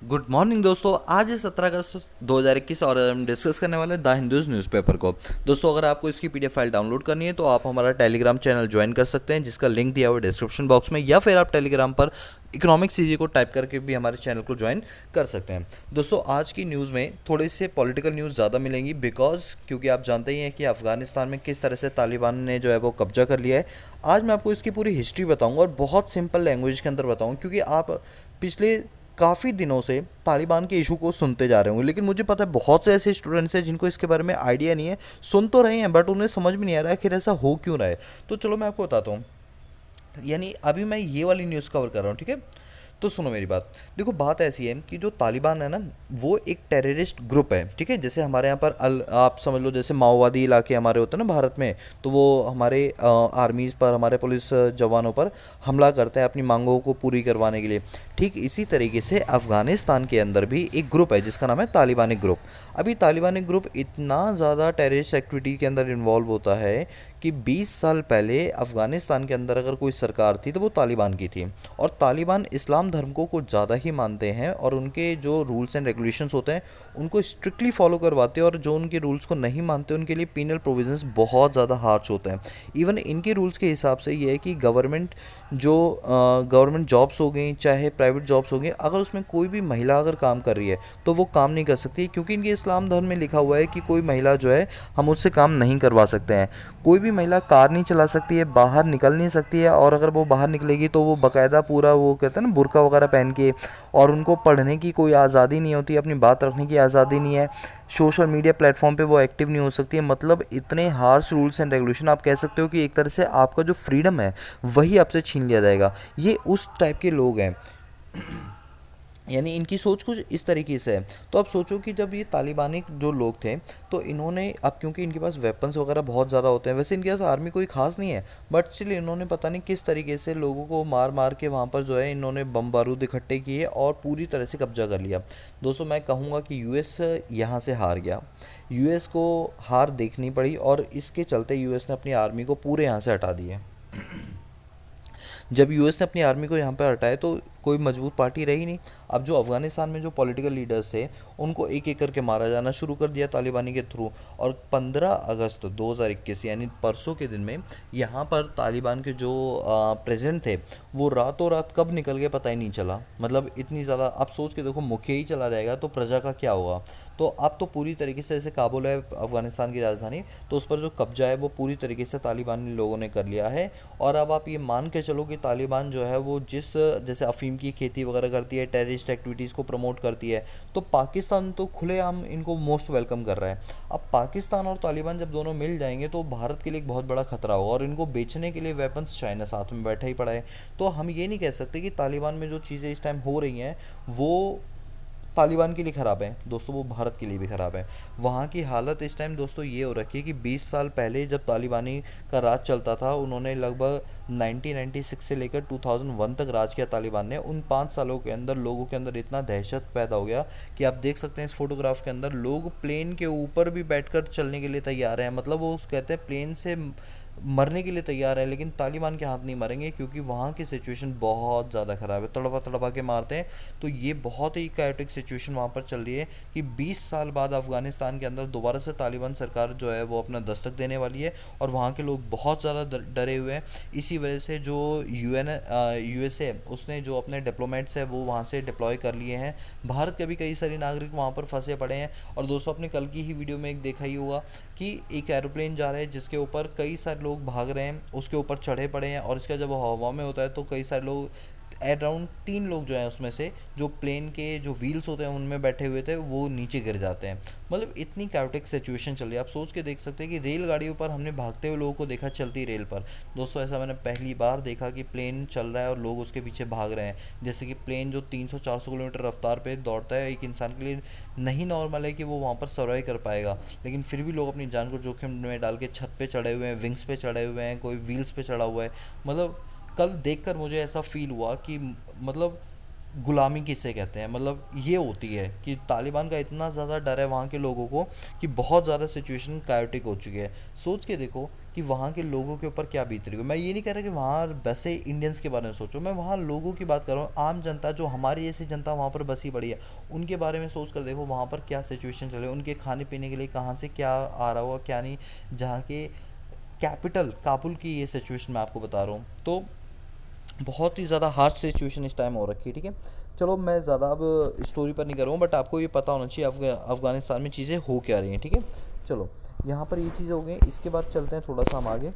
Good morning दोस्तों। आज है 17 अगस्त 2021 और हम डिस्कस करने वाले द हिंदूज़ न्यूज़पेपर को। दोस्तों, अगर आपको इसकी पीडीएफ फाइल डाउनलोड करनी है तो आप हमारा टेलीग्राम चैनल ज्वाइन कर सकते हैं, जिसका लिंक दिया हुआ है डिस्क्रिप्शन बॉक्स में, या फिर आप टेलीग्राम पर इकोनॉमिक्स सीजी को टाइप करके भी हमारे चैनल को ज्वाइन कर सकते हैं। दोस्तों, आज की न्यूज़ में थोड़े से पॉलिटिकल न्यूज़ ज़्यादा मिलेंगी, क्योंकि आप जानते ही हैं कि अफगानिस्तान में किस तरह से तालिबान ने जो है वो कब्जा कर लिया है। आज मैं आपको इसकी पूरी हिस्ट्री बताऊंगा और बहुत सिंपल लैंग्वेज के अंदर बताऊंगा, क्योंकि आप पिछले काफ़ी दिनों से तालिबान के इशू को सुनते जा रहे होंगे, लेकिन मुझे पता है बहुत से ऐसे स्टूडेंट्स हैं जिनको इसके बारे में आइडिया नहीं है। सुन तो रहे हैं बट उन्हें समझ में नहीं आ रहा है आखिर ऐसा हो क्यों रहा है। तो चलो मैं आपको बताता हूँ। यानी अभी मैं ये वाली न्यूज़ कवर कर रहा हूँ, ठीक है। तो सुनो मेरी बात। देखो, बात ऐसी है कि जो तालिबान है ना, वो एक टेररिस्ट ग्रुप है, ठीक है। जैसे हमारे यहाँ पर आप समझ लो, जैसे माओवादी इलाके हमारे होते हैं ना भारत में, तो वो हमारे आर्मीज़ पर, हमारे पुलिस जवानों पर हमला करते हैं अपनी मांगों को पूरी करवाने के लिए। ठीक इसी तरीके से अफ़गानिस्तान के अंदर भी एक ग्रुप है जिसका नाम है तालिबानी ग्रुप। अभी तालिबानी ग्रुप इतना ज़्यादा टेररिस्ट एक्टिविटी के अंदर इन्वॉल्व होता है कि 20 साल पहले अफ़गानिस्तान के अंदर अगर कोई सरकार थी तो वो तालिबान की थी। और तालिबान इस्लाम धर्म को कुछ ज़्यादा ही मानते हैं और उनके जो रूल्स एंड रेगुलेशंस होते हैं उनको स्ट्रिक्टली फॉलो करवाते हैं, और जो उनके रूल्स को नहीं मानते उनके लिए पीनल प्रोविजंस बहुत ज़्यादा हार्श होते हैं। इवन इनके रूल्स के हिसाब से ये है कि गवर्नमेंट जॉब्स हो गई चाहे प्राइवेट जॉब्स हो गई, अगर उसमें कोई भी महिला अगर काम कर रही है तो वो काम नहीं कर सकती, क्योंकि इनके इस्लाम धर्म में लिखा हुआ है कि कोई महिला जो है हम उससे काम नहीं करवा सकते हैं। कोई भी महिला कार नहीं चला सकती है, बाहर निकल नहीं सकती है, और अगर वो बाहर निकलेगी तो वो बाकायदा पूरा वो कहते हैं ना बुर्का वगैरह पहन के। और उनको पढ़ने की कोई आज़ादी नहीं होती, अपनी बात रखने की आज़ादी नहीं है, सोशल मीडिया प्लेटफॉर्म पे वो एक्टिव नहीं हो सकती है। मतलब इतने हार्श रूल्स एंड रेगुलेशन, आप कह सकते हो कि एक तरह से आपका जो फ्रीडम है वही आपसे छीन लिया जाएगा। ये उस टाइप के लोग हैं, यानी इनकी सोच कुछ इस तरीके से है। तो अब सोचो कि जब ये तालिबानी जो लोग थे, तो इन्होंने, अब क्योंकि इनके पास वेपन्स वगैरह बहुत ज़्यादा होते हैं, वैसे इनके पास आर्मी कोई खास नहीं है, बट स्टिल इन्होंने पता नहीं किस तरीके से लोगों को मार मार के वहाँ पर जो है इन्होंने बम बारूद इकट्ठे किए और पूरी तरह से कब्जा कर लिया। दोस्तों, मैं कहूँगा कि यूएस यहाँ से हार गया। यूएस को हार देखनी पड़ी और इसके चलते यूएस ने अपनी आर्मी को पूरे यहाँ से हटा दिया। जब यूएस ने अपनी आर्मी को यहाँ पर हटाया तो कोई मजबूत पार्टी रही नहीं। अब जो अफगानिस्तान में जो पॉलिटिकल लीडर्स थे उनको एक एक करके मारा जाना शुरू कर दिया तालिबानी के थ्रू। और 15 अगस्त 2021 यानी परसों के दिन में यहाँ पर तालिबान के जो प्रेसिडेंट थे वो रातों रात कब निकल गए पता ही नहीं चला। मतलब इतनी ज़्यादा, आप सोच के देखो, मुखिया ही चला जाएगा तो प्रजा का क्या होगा। तो अब तो पूरी तरीके से, जैसे काबुल है अफगानिस्तान की राजधानी, तो उस पर जो कब्जा है वो पूरी तरीके से तालिबानी लोगों ने कर लिया है। और अब आप ये मान के चलो कि तालिबान जो है वो जैसे अफीम की खेती वगैरह करती है, टेररिस्ट एक्टिविटीज़ को प्रमोट करती है, तो पाकिस्तान तो खुलेआम इनको मोस्ट वेलकम कर रहा है। अब पाकिस्तान और तालिबान जब दोनों मिल जाएंगे तो भारत के लिए एक बहुत बड़ा खतरा होगा, और इनको बेचने के लिए वेपन्स चाइना साथ में बैठा ही पड़ा है। तो हम ये नहीं कह सकते कि तालिबान में जो चीज़ें इस टाइम हो रही हैं वो तालिबान के लिए ख़राब है दोस्तों, वो भारत के लिए भी ख़राब है। वहाँ की हालत इस टाइम दोस्तों ये हो रखी है कि 20 साल पहले जब तालिबानी का राज चलता था, उन्होंने लगभग 1996 से लेकर 2001 तक राज किया तालिबान ने। उन 5 सालों के अंदर लोगों के अंदर इतना दहशत पैदा हो गया कि आप देख सकते हैं इस फोटोग्राफ के अंदर लोग प्लेन के ऊपर भी बैठकर चलने के लिए तैयार हैं। मतलब वो कहते हैं प्लेन से मरने के लिए तैयार है, लेकिन तालिबान के हाथ नहीं मरेंगे, क्योंकि वहाँ की सिचुएशन बहुत ज़्यादा ख़राब है, तड़पा तड़पा के मारते हैं। तो ये बहुत ही कायोटिक सिचुएशन वहाँ पर चल रही है कि 20 साल बाद अफ़गानिस्तान के अंदर दोबारा से तालिबान सरकार जो है वो अपना दस्तक देने वाली है, और वहाँ के लोग बहुत ज़्यादा डरे हुए हैं। इसी वजह से जो यूएसए उसने जो अपने डिप्लोमेट्स है वो वहाँ से डिप्लॉय कर लिए हैं। भारत के भी कई सारे नागरिक वहाँ पर फंसे पड़े हैं। और दोस्तों, आपने कल की ही वीडियो में एक देखा ही होगा कि एक एरोप्लेन जा रहा है जिसके ऊपर कई सारे लोग भाग रहे हैं, उसके ऊपर चढ़े पड़े हैं, और इसका जब वो हवा में होता है तो कई सारे लोग, अराउंड 3 लोग जो हैं उसमें से, जो प्लेन के जो व्हील्स होते हैं उनमें बैठे हुए थे, वो नीचे गिर जाते हैं। मतलब इतनी कैओटिक सिचुएशन चल रही है, आप सोच के देख सकते हैं कि रेलगाड़ियों पर हमने भागते हुए लोगों को देखा चलती रेल पर। दोस्तों, ऐसा मैंने पहली बार देखा कि प्लेन चल रहा है और लोग उसके पीछे भाग रहे हैं। जैसे कि प्लेन जो 300-400 किलोमीटर रफ्तार पे दौड़ता है, एक इंसान के लिए नहीं नॉर्मल है कि वो वहाँ पर सर्वाइव कर पाएगा, लेकिन फिर भी लोग अपनी जान को जोखिम में डाल के छत पे चढ़े हुए हैं, विंग्स पे चढ़े हुए हैं, कोई व्हील्स पे चढ़ा हुआ है। मतलब कल देखकर मुझे ऐसा फील हुआ कि मतलब गुलामी किसे कहते हैं, मतलब ये होती है कि तालिबान का इतना ज़्यादा डर है वहाँ के लोगों को कि बहुत ज़्यादा सिचुएशन कायोटिक हो चुकी है। सोच के देखो कि वहाँ के लोगों के ऊपर क्या बीत रही है। मैं ये नहीं कह रहा कि वहाँ वैसे इंडियंस के बारे में सोचो, मैं वहाँ लोगों की बात कर रहा हूँ, आम जनता जो हमारी जैसी जनता वहाँ पर बसी पड़ी है, उनके बारे में सोच कर देखो वहाँ पर क्या सिचुएशन चल रही है, उनके खाने पीने के लिए कहाँ से क्या आ रहा होगा क्या नहीं। जहाँ के कैपिटल काबुल की ये सिचुएशन मैं आपको बता रहा हूँ, तो बहुत ही ज़्यादा हार्ड सिचुएशन इस टाइम हो रखी है। ठीक है, चलो मैं ज़्यादा अब स्टोरी पर नहीं करूँगा, बट आपको ये पता होना चाहिए अफ़गानिस्तान में चीज़ें हो क्या रही हैं। ठीक है, चलो यहाँ पर ये चीज़ें हो गई, इसके बाद चलते हैं थोड़ा सा हम आगे।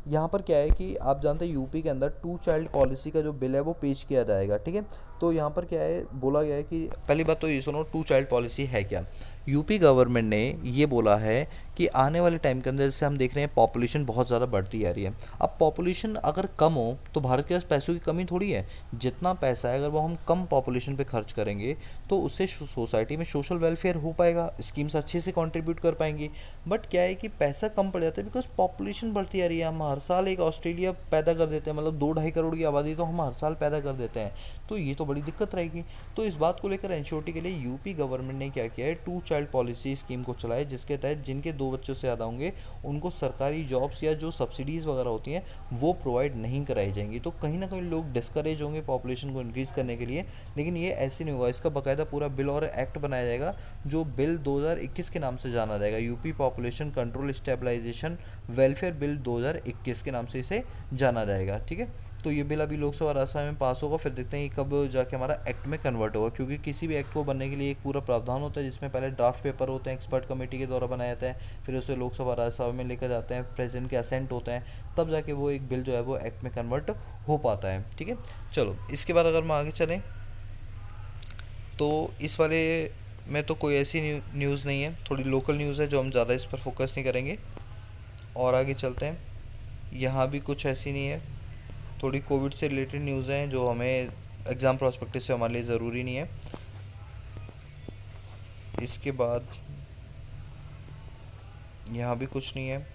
यहाँ पर क्या है कि आप जानते हैं यूपी के अंदर टू चाइल्ड पॉलिसी का जो बिल है वो पेश किया जाएगा। ठीक है, तो यहाँ पर क्या है बोला गया है कि पहली बात तो ये सुनो, टू चाइल्ड पॉलिसी है क्या। यूपी गवर्नमेंट ने ये बोला है कि आने वाले टाइम के अंदर जैसे हम देख रहे हैं पॉपुलेशन बहुत ज़्यादा बढ़ती जा रही है। अब पॉपुलेशन अगर कम हो तो भारत के पास पैसों की कमी थोड़ी है। जितना पैसा है अगर वो हम कम पॉपुलेशन पे खर्च करेंगे तो उससे सोसाइटी में सोशल वेलफेयर हो पाएगा, स्कीम्स अच्छे से कंट्रीब्यूट कर पाएंगी। बट क्या है कि पैसा कम पड़ जाता है बिकॉज पॉपुलेशन बढ़ती आ रही है। हम हर साल एक ऑस्ट्रेलिया पैदा कर देते हैं, मतलब 2-2.5 करोड़ की आबादी तो हम हर साल पैदा कर देते हैं, तो ये तो बड़ी दिक्कत रहेगी। तो इस बात को लेकर एंश्योरिटी के लिए यूपी गवर्नमेंट ने क्या किया है, टू चाइल्ड पॉलिसी स्कीम को चलाया, जिसके तहत जिनके 2 बच्चों से ज़्यादा होंगे उनको सरकारी जॉब्स या जो सब्सिडीज़ वगैरह होती हैं वो प्रोवाइड नहीं कराई जाएंगी। तो कहीं ना कहीं लोग डिस्करेज होंगे पॉपुलेशन को इंक्रीज़ करने के लिए, लेकिन ये ऐसे नहीं होगा। इसका बाकायदा पूरा बिल और एक्ट बनाया जाएगा, जो बिल 2021 के नाम से जाना जाएगा, UP population control stabilisation welfare bill 2021 के नाम से इसे जाना जाएगा। ठीक है, तो ये बिल अभी लोकसभा राज्यसभा में पास होगा, फिर देखते हैं ये कब जाके हमारा एक्ट में कन्वर्ट होगा, क्योंकि किसी भी एक्ट को बनने के लिए एक पूरा प्रावधान होता है जिसमें पहले ड्राफ्ट पेपर होते हैं, एक्सपर्ट कमेटी के द्वारा बनाया जाता है, फिर उसे लोकसभा राज्यसभा में लेकर जाते हैं, प्रेसिडेंट के असेंट होते हैं, तब जाके वो एक बिल जो है वो एक्ट में कन्वर्ट हो पाता है। ठीक है, चलो इसके बाद अगर हम आगे चलें तो इस वाले में तो कोई ऐसी न्यूज़ नहीं है, थोड़ी लोकल न्यूज़ है जो हम ज़्यादा इस पर फोकस नहीं करेंगे और आगे चलते हैं। यहाँ भी कुछ ऐसी नहीं है, थोड़ी कोविड से रिलेटेड न्यूज़ हैं जो हमें एग्ज़ाम प्रोस्पेक्टिव से हमारे लिए ज़रूरी नहीं है। इसके बाद यहाँ भी कुछ नहीं है।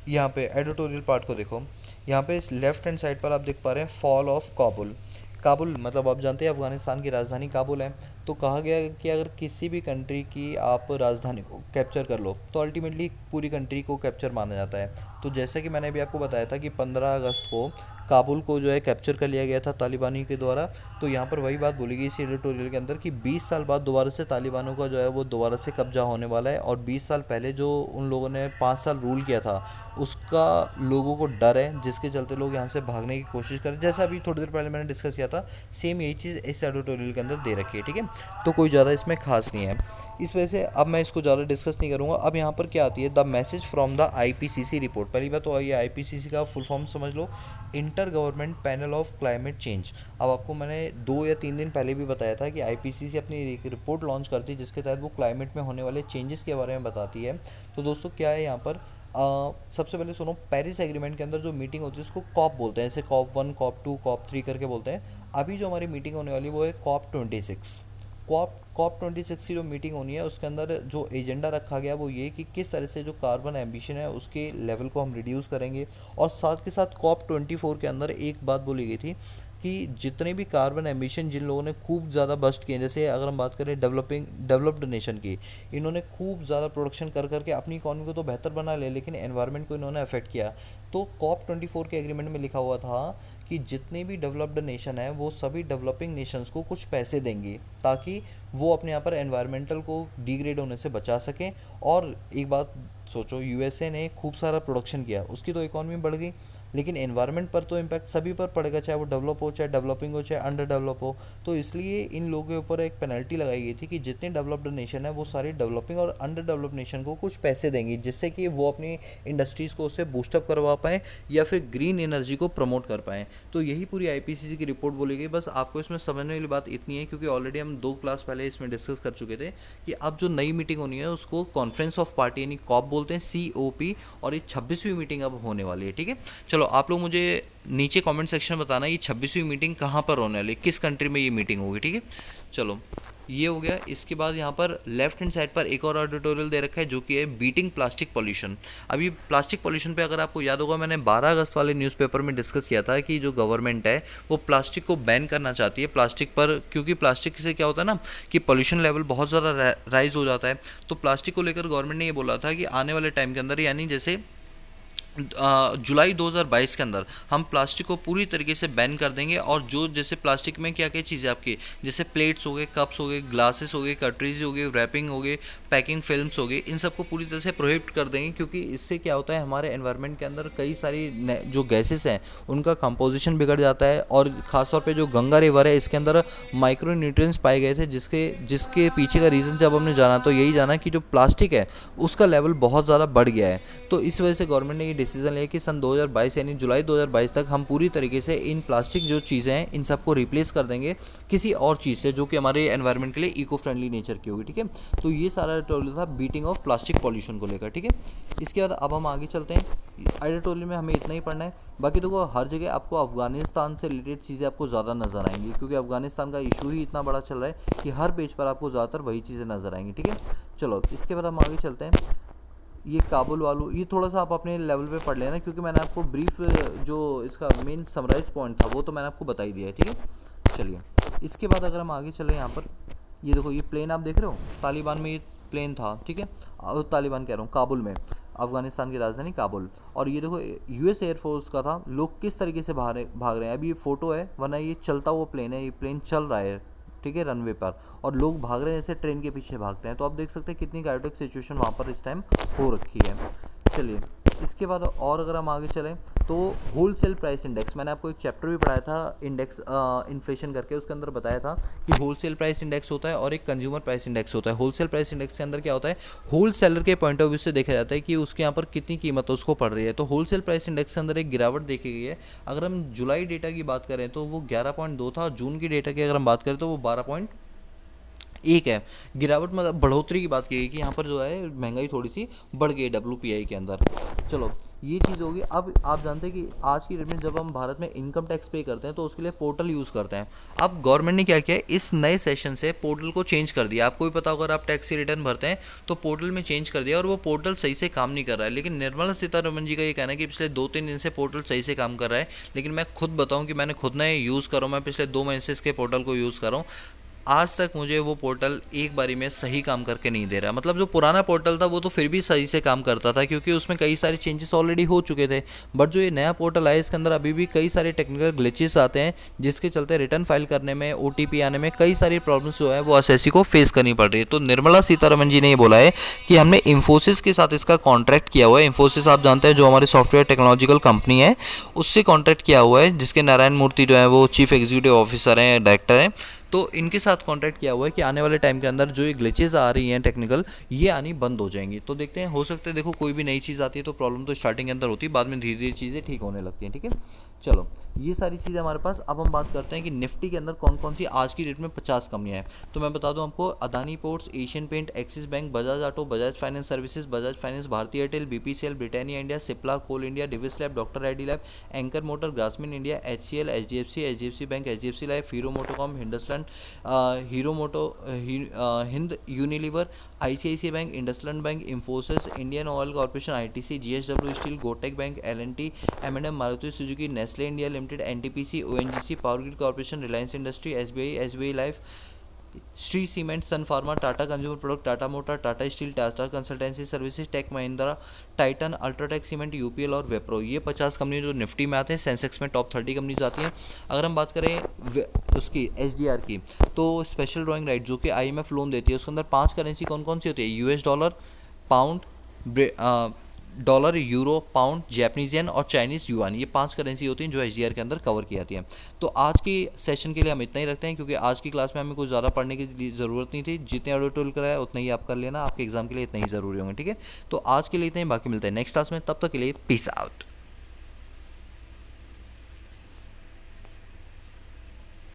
यहाँ पे एडिटोरियल पार्ट को देखो, यहाँ पे इस लेफ्ट हैंड साइड पर आप देख पा रहे हैं फॉल ऑफ काबुल। काबुल मतलब आप जानते हैं अफ़गानिस्तान की राजधानी काबुल है। तो कहा गया है कि अगर किसी भी कंट्री की आप राजधानी को कैप्चर कर लो तो अल्टीमेटली पूरी कंट्री को कैप्चर माना जाता है। तो जैसा कि मैंने अभी आपको बताया था कि 15 अगस्त को काबुल को जो है कैप्चर कर लिया गया था तालिबानी के द्वारा। तो यहाँ पर वही बात बोली गई इस एडिटोरियल के अंदर कि 20 साल बाद दोबारा से तालिबानों का जो है वो दोबारा से कब्जा होने वाला है, और 20 साल पहले जो उन लोगों ने 5 साल रूल किया था उसका लोगों को डर है, जिसके चलते लोग यहाँ से भागने की कोशिश करें। जैसा अभी थोड़ी देर पहले मैंने डिस्कस किया था, सेम यही चीज़ इस एडिटोरियल के अंदर दे रखी है। ठीक है, तो कोई ज़्यादा इसमें खास नहीं है, इस वजह से अब मैं इसको ज़्यादा डिस्कस नहीं करूँगा। अब यहाँ पर क्या आती है, the message from the IPCC report. पहली बात तो ये आईपीसीसी का फुल फॉर्म समझ लो, inter government panel of climate change. अब आपको मैंने 2 या 3 दिन पहले भी बताया था कि आईपीसीसी अपनी एक रिपोर्ट लॉन्च करती है जिसके तहत वो क्लाइमेट में होने वाले चेंजेस के बारे में बताती है। तो दोस्तों क्या है यहाँ पर, सबसे पहले सुनो, पेरिस एग्रीमेंट के अंदर जो मीटिंग होती है उसको कॉप बोलते हैं, जैसे कॉप 1, कॉप 2, कॉप 3 करके बोलते हैं। अभी जो हमारी मीटिंग होने वाली है वो है कॉप 26। कॉप 26 की जो मीटिंग होनी है उसके अंदर जो एजेंडा रखा गया वो ये कि किस तरह से जो कार्बन एम्बिशन है उसके लेवल को हम रिड्यूस करेंगे। और साथ के साथ कॉप 24 के अंदर एक बात बोली गई थी कि जितने भी कार्बन एमिशन जिन लोगों ने खूब ज़्यादा बस्ट किए, जैसे अगर हम बात करें डेवलप्ड नेशन की, इन्होंने खूब ज़्यादा प्रोडक्शन कर करके अपनी इकॉनमी को तो बेहतर बना लिया लेकिन एनवायरनमेंट को इन्होंने अफेक्ट किया। तो कॉप 24 के एग्रीमेंट में लिखा हुआ था कि जितने भी डेवलप्ड नेशन है वो सभी डेवलपिंग नेशंस को कुछ पैसे देंगे ताकि वो अपने यहाँ पर एनवायरमेंटल को डिग्रेड होने से बचा सकें। और एक बात सोचो, यूएसए ने खूब सारा प्रोडक्शन किया, उसकी तो इकॉनमी बढ़ गई, लेकिन एनवायरनमेंट पर तो इम्पैक्ट सभी पर पड़ेगा, चाहे वो डेवलप हो, चाहे डेवलपिंग हो, चाहे अंडर डेवलप हो। तो इसलिए इन लोगों के ऊपर एक पेनल्टी लगाई गई थी कि जितने डेवलप्ड नेशन है वो सारी डेवलपिंग और अंडर डेवलप्ड नेशन को कुछ पैसे देंगी जिससे कि वो अपनी इंडस्ट्रीज़ को उससे बूस्टअप करवा पाएँ या फिर ग्रीन एनर्जी को प्रमोट कर पाएँ। तो यही पूरी आईपीसीसी की रिपोर्ट बोली गई। बस आपको इसमें समझने वाली बात इतनी है क्योंकि ऑलरेडी हम 2 क्लास पहले इसमें डिस्कस कर चुके थे कि अब जो नई मीटिंग होनी है उसको कॉन्फ्रेंस ऑफ पार्टी यानी कॉप बोलते हैं, COP, और ये 26वीं मीटिंग अब होने वाली है। ठीक है, चलो आप लोग मुझे नीचे कमेंट सेक्शन में बताना ये 26वीं मीटिंग कहाँ पर होने वाली है, किस कंट्री में ये मीटिंग होगी। ठीक है, चलो ये हो गया। इसके बाद यहाँ पर लेफ्ट हैंड साइड पर एक और एडिटोरियल दे रखा है जो कि है बीटिंग प्लास्टिक पॉल्यूशन। अभी प्लास्टिक पॉल्यूशन पे अगर आपको याद होगा, मैंने 12 अगस्त वाले न्यूज़पेपर में डिस्कस किया था कि जो गवर्नमेंट है वो प्लास्टिक को बैन करना चाहती है प्लास्टिक पर, क्योंकि प्लास्टिक से क्या होता है ना कि पॉल्यूशन लेवल बहुत ज़्यादा राइज हो जाता है। तो प्लास्टिक को लेकर गवर्नमेंट ने ये बोला था कि आने वाले टाइम के अंदर, यानी जैसे जुलाई 2022 के अंदर हम प्लास्टिक को पूरी तरीके से बैन कर देंगे। और जो जैसे प्लास्टिक में क्या क्या चीज़ें आपकी, जैसे प्लेट्स हो गए, कप्स हो गए, ग्लासेस हो गए, कटरीज हो गए, रैपिंग हो गए, पैकिंग फिल्म्स हो गए, इन सबको पूरी तरह से प्रोहिबिट कर देंगे। क्योंकि इससे क्या होता है, हमारे एनवायरनमेंट के अंदर कई सारी जो गैसेस हैं उनका कंपोजिशन बिगड़ जाता है। और ख़ासतौर पे जो गंगा रिवर है इसके अंदर माइक्रो न्यूट्रिएंट्स पाए गए थे, जिसके जिसके पीछे का रीज़न जब हमने जाना तो यही जाना कि जो प्लास्टिक है उसका लेवल बहुत ज़्यादा बढ़ गया है। तो इस वजह से गवर्नमेंट ने ये डिसीजन लिया कि सन 2022 यानी जुलाई 2022 तक हम पूरी तरीके से इन प्लास्टिक जो चीज़ें हैं इन सबको रिप्लेस कर देंगे किसी और चीज़ से जो कि हमारे एनवायरनमेंट के लिए इको फ्रेंडली नेचर की होगी। ठीक है, तो ये सारा एडिटोरियल था बीटिंग ऑफ प्लास्टिक पॉल्यूशन को लेकर। ठीक है, इसके बाद अब हम आगे चलते हैं। एडिटोरियल में हमें इतना ही पढ़ना है। बाकी देखो हर जगह आपको अफगानिस्तान से रिलेटेड चीज़ें आपको ज़्यादा नजर आएंगी, क्योंकि अफगानिस्तान का इशू ही इतना बड़ा चल रहा है कि हर पेज पर आपको ज़्यादातर वही चीज़ें नजर आएंगी। ठीक है, चलो इसके बाद हम आगे चलते हैं। ये काबुल वालू, ये थोड़ा सा आप अपने लेवल पे पढ़ लेना, क्योंकि मैंने आपको ब्रीफ जो इसका मेन समराइज पॉइंट था वो तो मैंने आपको बता ही दिया है। ठीक है, चलिए इसके बाद अगर हम आगे चले, यहाँ पर ये देखो ये प्लेन आप देख रहे हो, तालिबान में ये प्लेन था। ठीक है, तालिबान कह रहा हूँ, काबुल में, अफगानिस्तान की राजधानी काबुल। और ये देखो यूएस एयरफोर्स का था। लोग किस तरीके से भाग रहे हैं, अभी ये फोटो है, वरना ये चलता हुआ प्लेन है, ये प्लेन चल रहा है। ठीक है, रनवे पर, और लोग भाग रहे हैं जैसे ट्रेन के पीछे भागते हैं। तो आप देख सकते हैं कितनी कायोटिक सिचुएशन वहाँ पर इस टाइम हो रखी है। चलिए इसके बाद और अगर हम आगे चलें तो होलसेल प्राइस इंडेक्स, मैंने आपको एक चैप्टर भी पढ़ाया था इंडेक्स इन्फ्लेशन करके, उसके अंदर बताया था कि होलसेल प्राइस इंडेक्स होता है और एक कंज्यूमर प्राइस इंडेक्स होता है। होलसेल प्राइस इंडेक्स के अंदर क्या होता है, होल सेलर के पॉइंट ऑफ व्यू से देखा जाता है कि उसके यहाँ पर कितनी कीमत उसको पड़ रही है। तो होलसेल प्राइस इंडेक्स के अंदर एक गिरावट देखी गई है। अगर हम जुलाई डेटा की बात करें तो वो 11.2 था, जून की डेटा की अगर हम बात करें तो वो 12.1 है। गिरावट मतलब बढ़ोतरी की बात की गई कि यहाँ पर जो है महंगाई थोड़ी सी बढ़ गई है WPI के अंदर। चलो ये चीज़ होगी। अब आप जानते हैं कि आज की डेट में जब हम भारत में इनकम टैक्स पे करते हैं तो उसके लिए पोर्टल यूज़ करते हैं। अब गवर्नमेंट ने क्या किया है, इस नए सेशन से पोर्टल को चेंज कर दिया। आपको भी पता होगा, अगर आप टैक्स की रिटर्न भरते हैं तो पोर्टल में चेंज कर दिया, और वो पोर्टल सही से काम नहीं कर रहा है। लेकिन निर्मला सीतारमण जी का ये कहना है कि पिछले 2-3 दिन से पोर्टल सही से काम कर रहा है। लेकिन मैं खुद बताऊँ कि मैंने खुद ने यूज़ करा, मैं पिछले 2 महीने से इसके पोर्टल को यूज़ कर रहा हूँ। आज तक मुझे वो पोर्टल एक बारी में सही काम करके नहीं दे रहा। मतलब जो पुराना पोर्टल था वो तो फिर भी सही से काम करता था, क्योंकि उसमें कई सारे चेंजेस ऑलरेडी हो चुके थे। बट जो ये नया पोर्टल आया इसके अंदर अभी भी कई सारे टेक्निकल ग्लिचेस आते हैं, जिसके चलते रिटर्न फाइल करने में, OTP आने में कई सारी प्रॉब्लम्स जो है वो एसएससी को फेस करनी पड़ रही है। तो निर्मला सीतारमण जी ने ये बोला है कि हमने इंफोसिस के साथ इसका कॉन्ट्रैक्ट किया हुआ है। इंफोसिस आप जानते हैं जो हमारी सॉफ्टवेयर टेक्नोलॉजिकल कंपनी है, उससे कॉन्ट्रैक्ट किया हुआ है, जिसके नारायण मूर्ति जो है वो चीफ एग्जीक्यूटिव ऑफिसर हैं, डायरेक्टर हैं। तो इनके साथ कॉन्ट्रैक्ट किया हुआ है कि आने वाले टाइम के अंदर जो ये ग्लिचेस आ रही हैं टेक्निकल, ये आनी बंद हो जाएंगी। तो देखते हैं, हो सकता है, देखो कोई भी नई चीज़ आती है तो प्रॉब्लम तो स्टार्टिंग के अंदर होती है, बाद में धीरे धीरे चीज़ें ठीक होने लगती हैं। ठीक है, चलो ये सारी चीज़ें हमारे पास। अब हम बात करते हैं कि निफ्टी के अंदर कौन कौन सी आज की डेट में 50 कंपनियां हैं। तो मैं बता दूं आपको, Adani ports, Asian paint, Axis bank, Bajaj auto, Bajaj finance services, Bajaj finance, Bharti Airtel, BPCL, Britannia India, Cipla, coal India, Divi's lab, doctor Reddy lab, anchor motor, Grasim India, HCL, HDFC bank, HDFC life, Hero MotoCorp, Hindustan Hero moto, Hind Unilever, ICICI bank, IndusInd bank, Infosys, Indian oil corporation, ITC, GSW steel, Kotak bank, L&T, M&M, Maruti Suzuki, Nestle India limited, NTPC, ONGC, power grid corporation, Reliance industry, SBI life, Shree cement, sun pharma, Tata consumer product, Tata motor, Tata steel, Tata consultancy services, tech Mahindra, Titan, UltraTech cement, UPL और वेप्रो, ये 50 company जो Nifty में आते हैं। Sensex में top 30 companies आती हैं। अगर हम बात करें उसकी SDR की, तो स्पेशल ड्राइंग राइट जो कि IMF लोन देती है, उसके अंदर 5 करेंसी कौन कौन सी होती है, US dollar, pound, dollar, euro, pound, Japanese येन और चाइनीज़ युआन, ये 5 करेंसी होती हैं जो SDR के अंदर कवर की जाती हैं। तो आज की सेशन के लिए हम इतना ही रखते हैं, क्योंकि आज की क्लास में हमें कुछ ज़्यादा पढ़ने की ज़रूरत नहीं थी। जितने एडिटोरियल कराया उतना ही आप कर लेना, आपके एग्जाम के लिए इतना ही ज़रूरी होंगे। ठीक है, तो आज के लिए इतना ही, बाकी मिलते हैं नेक्स्ट क्लास में। तब तक के लिए पीस आउट।